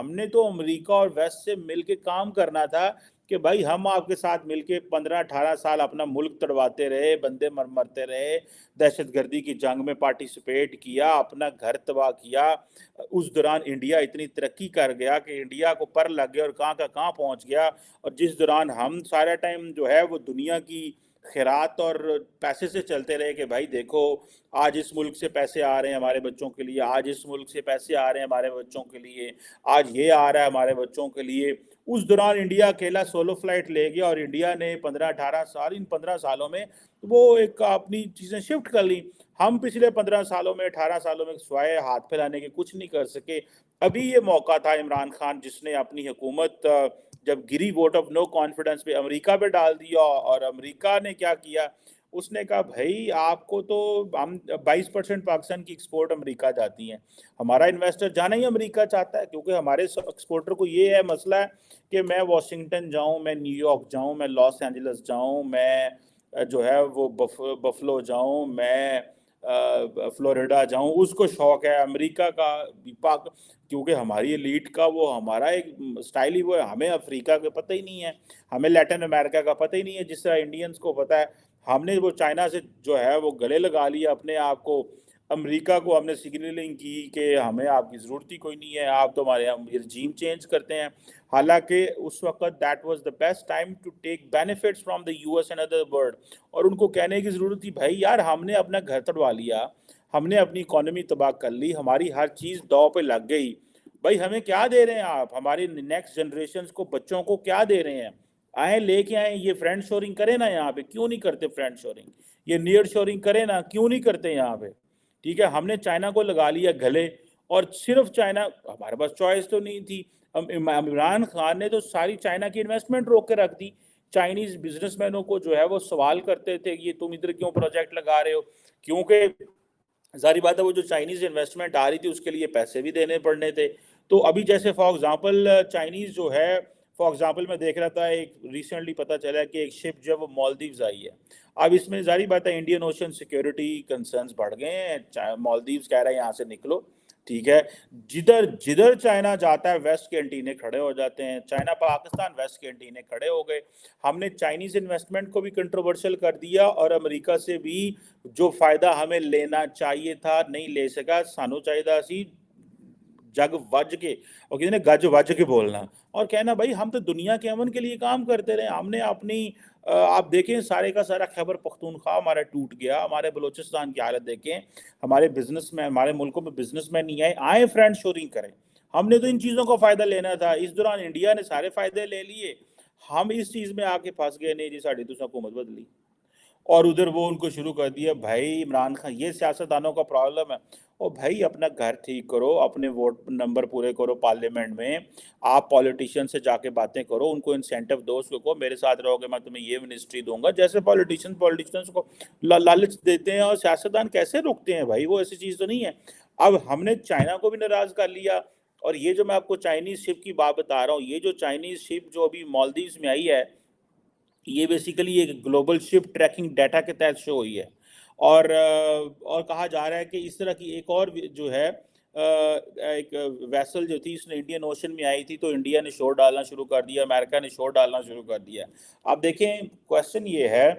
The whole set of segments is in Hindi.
हमने तो अमेरिका और वेस्ट से मिलके काम करना था कि भाई हम आपके साथ मिलके 15-18 साल अपना मुल्क तड़वाते रहे, बंदे मरते रहे, दहशतगर्दी की जंग में पार्टिसिपेट किया, अपना घर तबाह किया। उस दौरान इंडिया इतनी तरक्की कर गया कि इंडिया को पर लग गया और कहाँ का कहाँ पहुँच गया। और जिस दौरान हम सारा टाइम जो है वो दुनिया की खैरात और पैसे से चलते रहे कि भाई देखो आज इस मुल्क से पैसे आ रहे हैं हमारे बच्चों के लिए, आज इस मुल्क से पैसे आ रहे हैं हमारे बच्चों के लिए, आज ये आ रहा है हमारे बच्चों के लिए। उस दौरान इंडिया अकेला सोलो फ्लाइट ले गया और इंडिया ने 15-18 साल, इन 15 सालों में वो एक अपनी चीज़ें शिफ्ट कर ली। हम पिछले 15 सालों में 18 सालों में स्वाय हाथ फैलाने के कुछ नहीं कर सके। अभी ये मौका था इमरान खान जिसने अपनी हुकूमत जब गिरी वोट ऑफ नो कॉन्फिडेंस पे अमेरिका पे डाल दिया, और अमेरिका ने क्या किया, उसने कहा भाई आपको तो हम 22% पाकिस्तान की एक्सपोर्ट अमेरिका जाती हैं, हमारा इन्वेस्टर जाना ही अमेरिका चाहता है, क्योंकि हमारे एक्सपोर्टर को ये है मसला है कि मैं वाशिंगटन जाऊं, मैं न्यूयॉर्क जाऊं, मैं लॉस एंजल्स जाऊं, मैं जो है वो बफलो जाऊं, मैं फ्लोरिडा जाऊं, उसको शौक है अमेरिका का पाक, क्योंकि हमारी एलीट का वो हमारा एक स्टाइल ही वो है। हमें अफ्रीका का पता ही नहीं है, हमें लैटिन अमेरिका का पता ही नहीं है जिस तरह इंडियंस को पता है। हमने वो चाइना से जो है वो गले लगा लिया अपने आप को, अमेरिका को हमने सिग्नलिंग की कि हमें आपकी ज़रूरत ही कोई नहीं है, आप तो हमारे हम रजीम चेंज करते हैं। हालांकि उस वक्त that was the best time to take benefits from the US and other world. और उनको कहने की ज़रूरत थी भाई यार हमने अपना घर तड़वा लिया, हमने अपनी इकोनॉमी तबाह कर ली, हमारी हर चीज़ दांव पे लग गई, भाई हमें क्या दे रहे हैं आप, हमारी नेक्स्ट जनरेशन को, बच्चों को क्या दे रहे हैं। आए लेके आए, ये फ्रेंड शोरिंग करें ना यहाँ पे, क्यों नहीं करते फ्रेंड शोरिंग, ये नियर शोरिंग करें ना, क्यों नहीं करते यहाँ पे। ठीक है, हमने चाइना को लगा लिया गले, और सिर्फ चाइना, हमारे पास चॉइस तो नहीं थी। इमरान खान ने तो सारी चाइना की इन्वेस्टमेंट रोक के रख दी। चाइनीज बिजनेसमैनों को जो है वो सवाल करते थे ये तुम इधर क्यों प्रोजेक्ट लगा रहे हो, क्योंकि जारी बात है वो जो चाइनीज इन्वेस्टमेंट आ रही थी उसके लिए पैसे भी देने पड़ने थे। तो अभी जैसे फॉर एग्जांपल चाइनीज जो है, फॉर एग्जांपल मैं देख रहा था एक रिसेंटली पता चला कि एक शिप जो है वो मालदीव्स आई है। अब इसमें जारी बात है इंडियन ओशन सिक्योरिटी कंसर्न्स बढ़ गए हैं, मालदीव्स कह रहा है यहाँ से निकलो। ठीक है, जिधर जिधर चाइना जाता है वेस्ट के एंटीने खड़े हो जाते हैं, चाइना पाकिस्तान वेस्ट के एंटीने खड़े हो गए। हमने चाइनीज इन्वेस्टमेंट को भी कंट्रोवर्शियल कर दिया, और अमेरिका से भी जो फायदा हमें लेना चाहिए था नहीं ले सका। सानू चाहिए सी जग वज के, और किसी ने गज वज के बोलना और कहना भाई हम तो दुनिया के अमन के लिए काम करते रहे, हमने अपनी आप देखें सारे का सारा खैबर पख्तूनख्वा हमारा टूट गया, हमारे बलूचिस्तान की हालत देखें, हमारे बिजनेस में, हमारे मुल्कों में बिजनेसमैन नहीं आए, आए फ्रेंड शोरिंग करें। हमने तो इन चीज़ों का फ़ायदा लेना था, इस दौरान इंडिया ने सारे फ़ायदे ले लिए, हम इस चीज़ में आके फंस गए, नहीं जी साड़ी तो हुकूमत बदली, और उधर वो उनको शुरू कर दिया। भाई इमरान खान, ये सियासतदानों का प्रॉब्लम है। और भाई अपना घर ठीक करो, अपने वोट नंबर पूरे करो पार्लियामेंट में, आप पॉलिटिशियन से जाके बातें करो, उनको इंसेंटिव दो, उसको कहो मेरे साथ रहोगे मैं तुम्हें ये मिनिस्ट्री दूंगा, जैसे पॉलिटिशियंस को लालच देते हैं। और सियासतदान कैसे रुकते हैं भाई, वो ऐसी चीज़ तो नहीं है। अब हमने चाइना को भी नाराज़ कर लिया, और ये जो मैं आपको चाइनीज़ शिप की बात बता रहा हूँ, ये जो चाइनीज़ शिप जो अभी मालदीव्स में आई है, ये बेसिकली एक ग्लोबल शिप ट्रैकिंग डाटा के तहत शो हुई है। और कहा जा रहा है कि इस तरह की एक और जो है एक वेसल जो थी इसने इंडियन ओशन में आई थी, तो इंडिया ने शोर डालना शुरू कर दिया, अमेरिका ने शोर डालना शुरू कर दिया। अब देखें क्वेश्चन ये है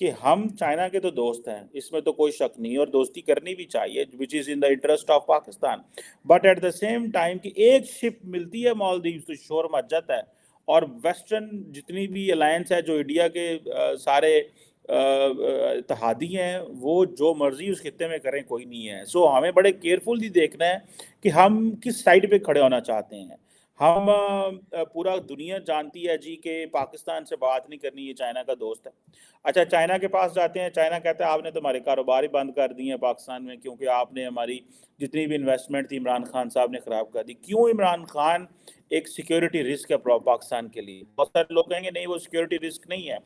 कि हम चाइना के तो दोस्त हैं, इसमें तो कोई शक नहीं, और दोस्ती करनी भी चाहिए which is in the interest of Pakistan. But at the same time कि एक शिप मिलती है मालदीव तो शोर मच जाता है। और वेस्टर्न जितनी भी अलायंस है, जो इंडिया के सारे इत्तेहादी हैं, वो जो मर्जी उस खित्ते में करें, कोई नहीं है। सो हमें बड़े केयरफुली देखना है कि हम किस साइड पे खड़े होना चाहते हैं। हम पूरा दुनिया जानती है जी कि पाकिस्तान से बात नहीं करनी, ये चाइना का दोस्त है। अच्छा, चाइना के पास जाते हैं, चाइना कहता है आपने तो हमारे कारोबार ही बंद कर दिए हैं पाकिस्तान में, क्योंकि आपने हमारी जितनी भी इन्वेस्टमेंट थी इमरान खान साहब ने ख़राब कर दी। क्यों? इमरान खान एक सिक्योरिटी रिस्क है पाकिस्तान के लिए। बहुत सारे लोग कहेंगे नहीं वो सिक्योरिटी रिस्क नहीं है,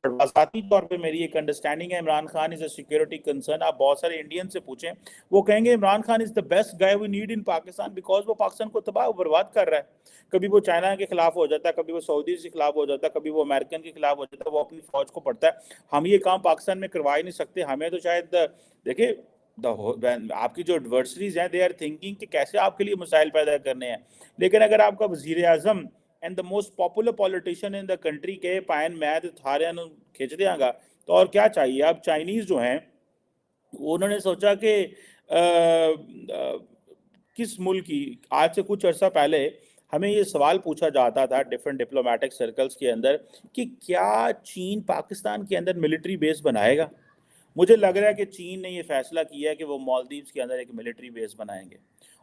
पर वसाती तौर पे मेरी एक अंडरस्टैंडिंग है Imran Khan is a security concern. आप बहुत सारे इंडियन से पूछें, वो कहेंगे Imran Khan is the best guy we need in Pakistan, because वो पाकिस्तान को तबाह बर्बाद कर रहा है। कभी वो चाइना के खिलाफ हो जाता है, कभी वो सऊदी के खिलाफ हो जाता है, कभी वो अमेरिकन के खिलाफ हो जाता है, वो अपनी फौज को पढ़ता है। हम ये काम पाकिस्तान में करवा ही नहीं सकते। हमें तो शायद देखिए आपकी जो एडवर्सरीज हैं दे आर थिंकिंग कि कैसे आपके लिए मसाइल पैदा करने हैं। लेकिन अगर आपका वजीर आजम and the most popular politician in the country के पायन मैं तो थारे खिंच दियांगा, तो और क्या चाहिए। अब चाइनीज़ जो हैं उन्होंने सोचा कि किस मुल्क की, आज से कुछ अर्सा पहले हमें ये सवाल पूछा जाता था डिफरेंट डिप्लोमेटिक सर्कल्स के अंदर कि क्या चीन पाकिस्तान के अंदर मिलिट्री बेस बनाएगा। मुझे लग रहा है कि चीन ने ये फैसला किया है कि वो मालदीव्स के अंदर एक मिलिट्री बेस बनाएंगे,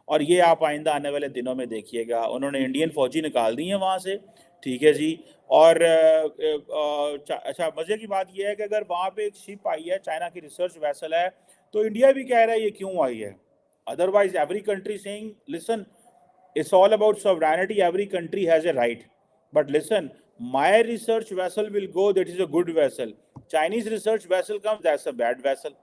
और ये आप आइंदा आने वाले दिनों में देखिएगा। उन्होंने इंडियन फौजी निकाल दी हैं वहाँ से, ठीक है जी। और अच्छा, मज़े की बात यह है कि अगर वहाँ पे एक शिप आई है, चाइना की रिसर्च वैसल है, तो इंडिया भी कह रहा है ये क्यों आई है। Otherwise every country saying listen, it's all about sovereignty, every country has a right, but listen, my research vessel will go, that is a good vessel, Chinese research vessel comes, that's a bad vessel।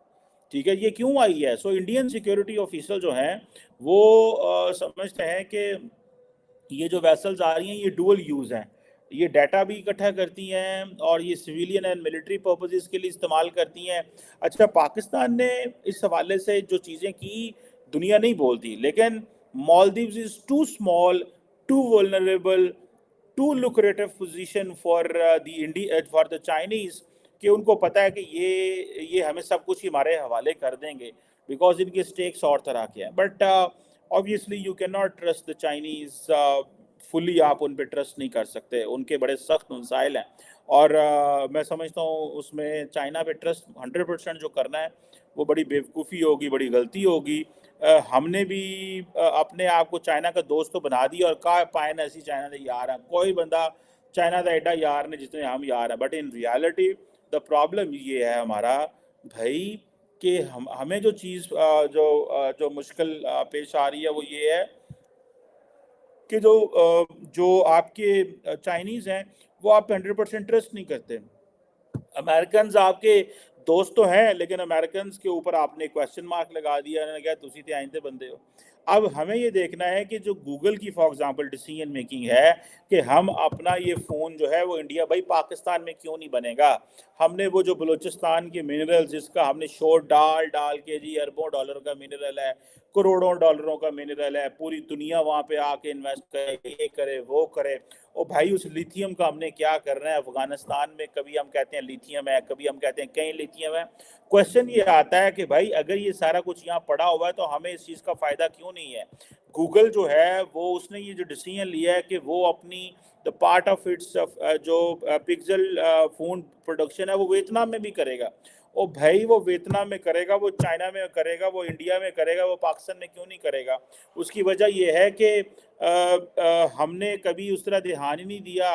ठीक है, ये क्यों आई है। सो इंडियन सिक्योरिटी ऑफिसर जो हैं वो समझते हैं कि ये जो वेसल्स आ रही हैं ये डुअल यूज़ हैं, ये डाटा भी इकट्ठा करती हैं और ये सिविलियन एंड मिलिट्री पर्पसेस के लिए इस्तेमाल करती हैं। अच्छा, पाकिस्तान ने इस हवाले से जो चीज़ें की दुनिया नहीं बोलती, लेकिन Maldives is too small, too vulnerable, too lucrative position for the India, for the Chinese, कि उनको पता है कि ये हमें सब कुछ ही हमारे हवाले कर देंगे, बिकॉज इनके स्टेक्स और तरह के हैं। But obviously you can not trust the Chinese fully, आप उन पर ट्रस्ट नहीं कर सकते, उनके बड़े सख्त मसाइल हैं। और मैं समझता हूँ उसमें चाइना पे ट्रस्ट 100% जो करना है वो बड़ी बेवकूफ़ी होगी, बड़ी गलती होगी। हमने भी अपने आप को चाइना का दोस्त तो बना दिया और कहा पाए ऐसी चाइना के यार हैं, कोई बंदा चाइना का एडा यार ने जितने हम यार हैं। But in reality the problem ये है हमारा भाई कि हमें जो चीज़ जो मुश्किल पेश आ रही है वो ये है कि जो आपके चाइनीज़ हैं वो आप 100% ट्रस्ट नहीं करते। अमेरिकन आपके दोस्त तो हैं, लेकिन अमेरिकन के ऊपर आपने क्वेश्चन मार्क लगा दिया, उन्होंने कहा तुसी ते आइंदे बंदे हो। अब हमें ये देखना है कि जो गूगल की फॉर एग्जांपल डिसीजन मेकिंग है कि हम अपना ये फ़ोन जो है वो इंडिया, भाई पाकिस्तान में क्यों नहीं बनेगा। हमने वो जो बलूचिस्तान के मिनरल्स, जिसका हमने शोर डाल डाल के जी अरबों डॉलर का मिनरल है, करोड़ों डॉलरों का मिनरल है, पूरी दुनिया वहाँ पे आके इन्वेस्ट करे, ये करे वो करे। ओ भाई, उस लिथियम का हमने क्या करना है अफगानिस्तान में। कभी हम कहते हैं लिथियम है, कभी हम कहते हैं कहीं लिथियम है। क्वेश्चन ये आता है कि भाई अगर ये सारा कुछ यहाँ पड़ा हुआ है तो हमें इस चीज़ का फ़ायदा क्यों नहीं है। गूगल जो है वो उसने ये जो डिसीजन लिया है कि वो अपनी द पार्ट ऑफ इट्स जो पिक्सल फ़ोन प्रोडक्शन है वो वियतनाम में भी करेगा। ओ भाई, वो वियतनाम में करेगा, वो चाइना में करेगा, वो इंडिया में करेगा, वो पाकिस्तान में क्यों नहीं करेगा। उसकी वजह ये है कि हमने कभी उस तरह ध्यान ही नहीं दिया।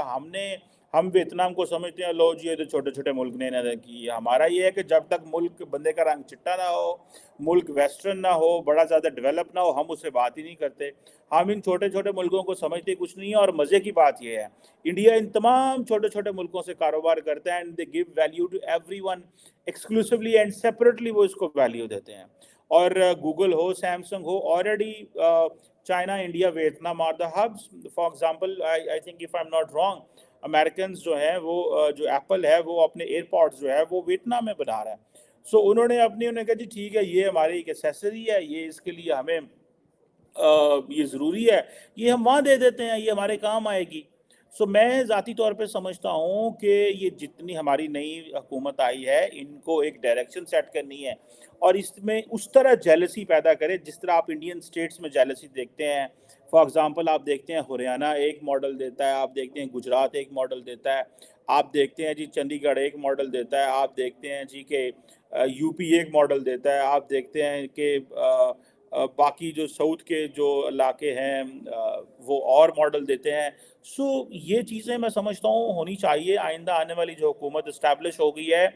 हम वियतनाम को समझते हैं लो जी ये तो छोटे छोटे मुल्क ने ना की। हमारा ये है कि जब तक मुल्क बंदे का रंग चिट्टा ना हो, मुल्क वेस्टर्न ना हो, बड़ा ज़्यादा डेवलप ना हो, हम उससे बात ही नहीं करते। हम इन छोटे छोटे मुल्कों को समझते कुछ नहीं है। और मज़े की बात यह है इंडिया इन तमाम छोटे छोटे मुल्कों से कारोबार करता है and they give value to everyone exclusively and separately, वो इसको वैल्यू देते हैं। और गूगल हो, सैमसंग हो, already China, India, Vietnam are the hubs. For example I think if I am not wrong, American जो हैं वो जो एप्पल है वो अपने एयरपॉड्स जो है वो वियतनाम में बना रहा है। सो उन्होंने कहा जी ठीक है, ये हमारी एक एसेसरी है, ये इसके लिए हमें ये ज़रूरी है, ये हम वहाँ दे देते हैं, ये हमारे काम आएगी। सो मैं ज़ाती तौर पे समझता हूँ कि ये जितनी हमारी नई हुकूमत आई है इनको एक डायरेक्शन सेट करनी है और इसमें उस तरह जेलसी पैदा करे जिस तरह आप इंडियन स्टेट्स में जेलसी देखते हैं। फॉर एग्जांपल आप देखते हैं हरियाणा एक मॉडल देता है, आप देखते हैं गुजरात एक मॉडल देता है, आप देखते हैं जी चंडीगढ़ एक मॉडल देता है, आप देखते हैं जी कि यूपी एक मॉडल देता है, आप देखते हैं कि बाकी जो साउथ के जो इलाके हैं वो और मॉडल देते हैं। सो ये चीज़ें मैं समझता हूँ होनी चाहिए। आइंदा आने वाली जो हुकूमत इस्टेब्लिश हो गई है,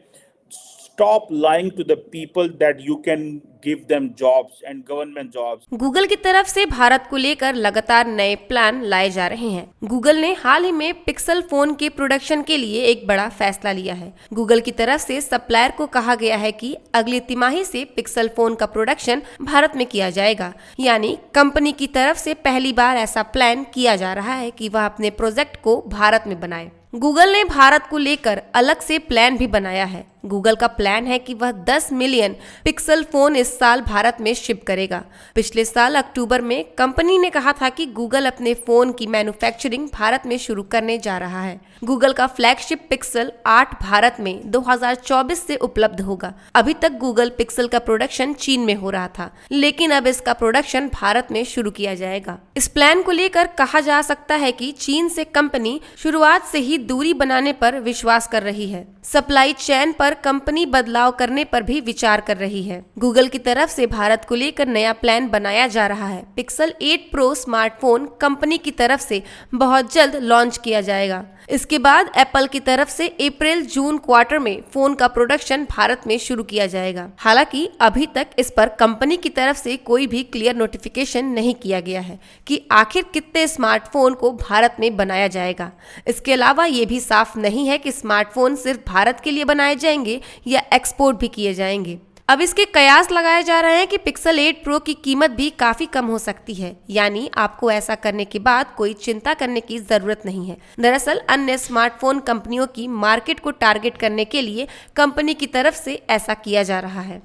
stop lying to the people that you can give them jobs and government jobs. Google की तरफ से भारत को लेकर लगातार नए प्लान लाए जा रहे हैं। गूगल ने हाल ही में पिक्सल फोन के प्रोडक्शन के लिए एक बड़ा फैसला लिया है। गूगल की तरफ से सप्लायर को कहा गया है कि अगली तिमाही से पिक्सल फोन का प्रोडक्शन भारत में किया जाएगा। यानी कंपनी की तरफ से पहली बार ऐसा प्लान किया जा रहा है कि वह अपने प्रोजेक्ट को भारत में बनाए। गूगल ने भारत को लेकर अलग से प्लान भी बनाया है। गूगल का प्लान है कि वह 10 मिलियन पिक्सल फोन इस साल भारत में शिप करेगा। पिछले साल अक्टूबर में कंपनी ने कहा था कि गूगल अपने फोन की मैन्युफैक्चरिंग भारत में शुरू करने जा रहा है। गूगल का फ्लैगशिप पिक्सल 8 भारत में 2024 से उपलब्ध होगा। अभी तक गूगल पिक्सल का प्रोडक्शन चीन में हो रहा था, लेकिन अब इसका प्रोडक्शन भारत में शुरू किया जाएगा। इस प्लान को लेकर कहा जा सकता है कि चीन से कंपनी शुरुआत से ही दूरी बनाने पर विश्वास कर रही है। सप्लाई चेन पर कंपनी बदलाव करने पर भी विचार कर रही है। गूगल की तरफ से भारत को लेकर नया प्लान बनाया जा रहा है। पिक्सल 8 प्रो स्मार्टफोन कंपनी की तरफ से बहुत जल्द लॉन्च किया जाएगा। इसके बाद एप्पल की तरफ से अप्रैल-जून क्वार्टर में फोन का प्रोडक्शन भारत में शुरू किया जाएगा। हालांकि अभी तक इस पर कंपनी की तरफ से कोई भी क्लियर नोटिफिकेशन नहीं किया गया है कि आखिर कितने स्मार्टफोन को भारत में बनाया जाएगा। इसके अलावा ये भी साफ नहीं है कि स्मार्टफोन सिर्फ भारत के लिए बनाए जाएंगे या एक्सपोर्ट भी किए जाएंगे। अब इसके कयास लगाए जा रहे हैं कि पिक्सल 8 प्रो की कीमत भी काफी कम हो सकती है, यानी आपको ऐसा करने के बाद कोई चिंता करने की जरूरत नहीं है। दरअसल अन्य स्मार्टफोन कंपनियों की मार्केट को टारगेट करने के लिए कंपनी की तरफ से ऐसा किया जा रहा है।